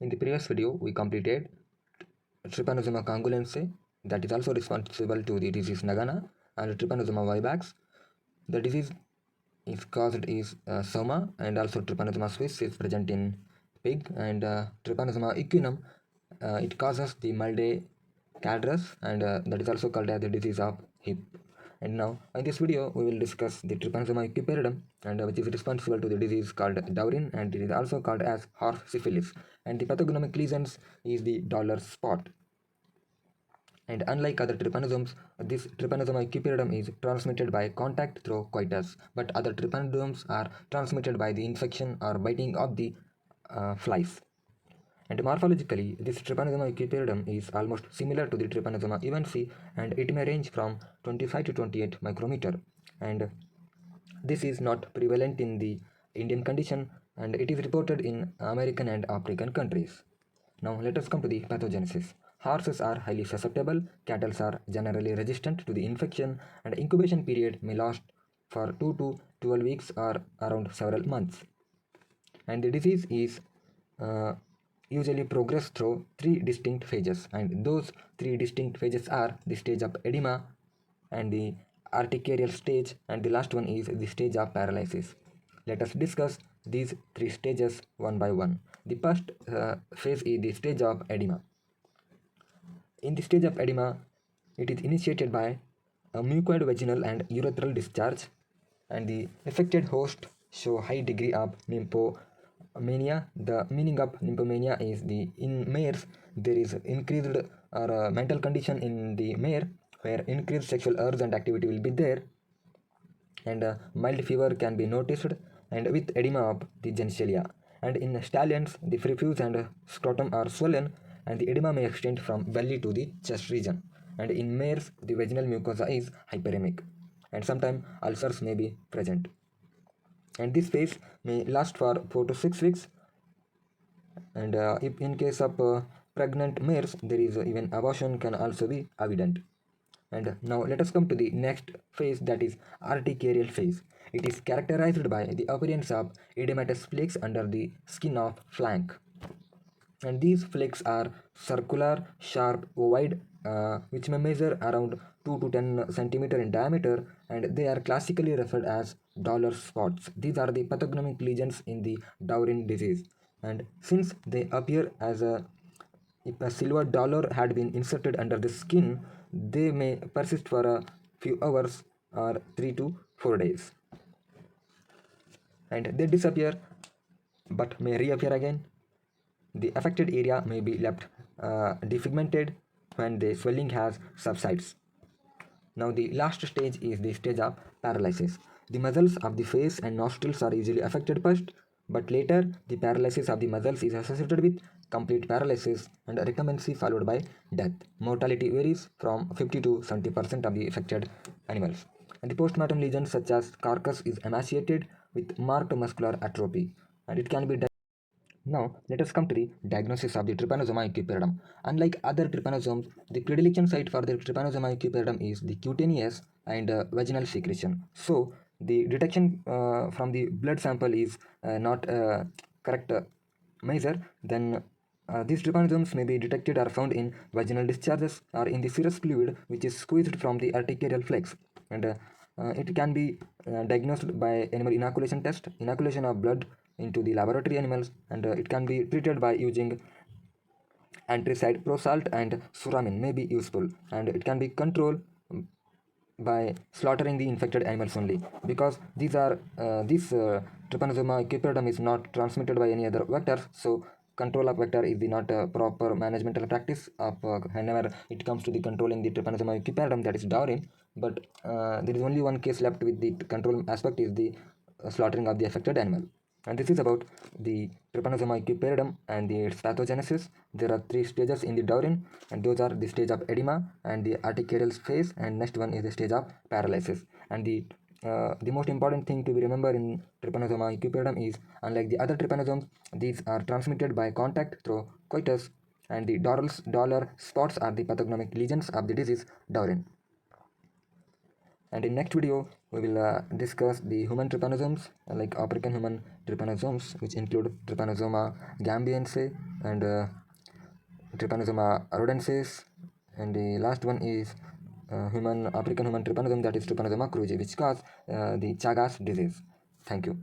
In the previous video, we completed Trypanosoma congolense, that is also responsible to the disease Nagana, and Trypanosoma vivax. The disease is caused is soma, and also Trypanosoma suis is present in pig, and Trypanosoma equinum, it causes the mulde cadrus, and that is also called as the disease of hip. And now in this video we will discuss the Trypanosoma equiperidum, and which is responsible to the disease called Daurin, and it is also called as horse syphilis, and the pathognomic lesions is the dollar spot. And unlike other trypanosomes, this Trypanosoma equiperidum is transmitted by contact through coitus, but other trypanosomes are transmitted by the infection or biting of the flies. And morphologically, this Trypanosoma equiperidum is almost similar to the Trypanosoma evensi, and it may range from 25 to 28 micrometer. And this is not prevalent in the Indian condition, and it is reported in American and African countries. Now let us come to the pathogenesis. Horses are highly susceptible, cattle are generally resistant to the infection, and incubation period may last for 2 to 12 weeks or around several months. And the disease is usually progress through three distinct phases, and those three distinct phases are the stage of edema and the urticarial stage, and the last one is the stage of paralysis. Let us discuss these three stages one by one. The first phase is the stage of edema. In the stage of edema, it is initiated by a mucoid vaginal and urethral discharge, and the affected host show high degree of nymphomania. The meaning of nymphomania is in mares there is increased or mental condition in the mare where increased sexual urge and activity will be there, and mild fever can be noticed, and with edema of the genitalia. And in stallions, the prepuce and scrotum are swollen, and the edema may extend from belly to the chest region. And in mares, the vaginal mucosa is hyperemic, and sometimes ulcers may be present. And this phase may last for 4 to 6 weeks. And if in case of pregnant mares, there is even abortion can also be evident. And now let us come to the next phase, that is urticarial phase. It is characterized by the appearance of edematous flakes under the skin of flank. And these flakes are circular, sharp, ovoid, which may measure around 2 to 10 centimeter in diameter, and they are classically referred as dollar spots. These are the pathognomic lesions in the Daurin disease. And since they appear as if a silver dollar had been inserted under the skin, they may persist for a few hours or 3 to 4 days. And they disappear but may reappear again. The affected area may be left defigmented when the swelling has subsides. Now the last stage is the stage of paralysis. The muscles of the face and nostrils are usually affected first, but later the paralysis of the muscles is associated with complete paralysis and recumbency followed by death. Mortality varies from 50 to 70% of the affected animals. And the postmortem lesions such as carcass is emaciated with marked muscular atrophy, and it can be now, let us come to the diagnosis of the Trypanosoma equiperidum. Unlike other trypanosomes, the predilection site for the Trypanosoma equiperidum is the cutaneous and vaginal secretion. So, the detection from the blood sample is not correct measure, then these trypanosomes may be detected or found in vaginal discharges or in the serous fluid which is squeezed from the urticarial flakes. And it can be diagnosed by animal inoculation test, inoculation of blood into the laboratory animals, and it can be treated by using antracite prosalt and suramin may be useful, and it can be controlled by slaughtering the infected animals only, because this Trypanosoma equiperidum is not transmitted by any other vectors, so control of vector is the not proper managemental practice of whenever it comes to the controlling the Trypanosoma equiperidum, that is Daurin. But there is only one case left with the control aspect is the slaughtering of the affected animal. And this is about the Trypanosoma equiperidum and its pathogenesis. There are three stages in the Daurin, and those are the stage of edema and the urticarial phase, and next one is the stage of paralysis. And the most important thing to be remembered in Trypanosoma equiperidum is, unlike the other trypanosomes, these are transmitted by contact through coitus, and the dollar spots are the pathognomic lesions of the disease Daurin. And in next video we will discuss the human trypanosomes like African human trypanosomes, which include Trypanosoma gambiense, and Trypanosoma rhodensis, and the last one is African human trypanosome, that is Trypanosoma cruzi, which cause the Chagas disease. Thank you.